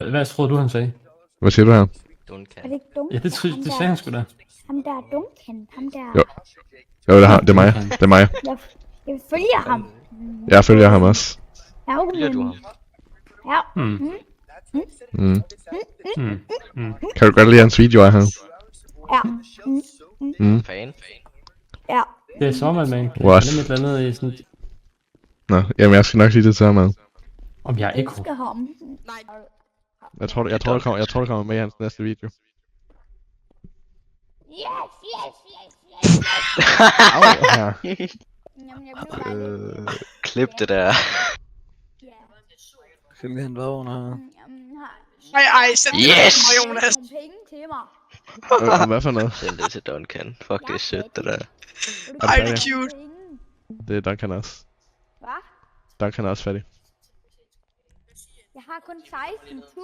Hvad troede du, han sagde? Hvad siger du her? Er det ikke Duncan? Ja, det sagde han sgu da. Ham der Duncan, ham der... Jo. Jo, det er mig. Det er mig. Jeg følger ham. Jeg følger ham også. Ja, Følger du ham? Ja. Kan du godt lide hans videoer her? Ja. Fan. Ja. Det er sommermand. What? Det er et eller andet i sådan... Nå, jamen jeg skal nok sige det til ham, mand. Om jeg er Jeg ikke elsker ham. Nej. Jeg tror, det kommer med i hans næste video. Yes, yes, yes, yes. Au, her. Jamen, jeg blev bare lidt... Klip det der. Ja. Skal vi hente vågen her? Jamen, Ej, send det Yes! til mig, Jonas. nogle penge til mig. Hvad for noget? Send det til Duncan. Fuck det shit, det der. Vil du Ej, give det er mig cute. penge? Det er Duncan også. Hvad? Duncan er også fattig. Jeg har kun 16.000.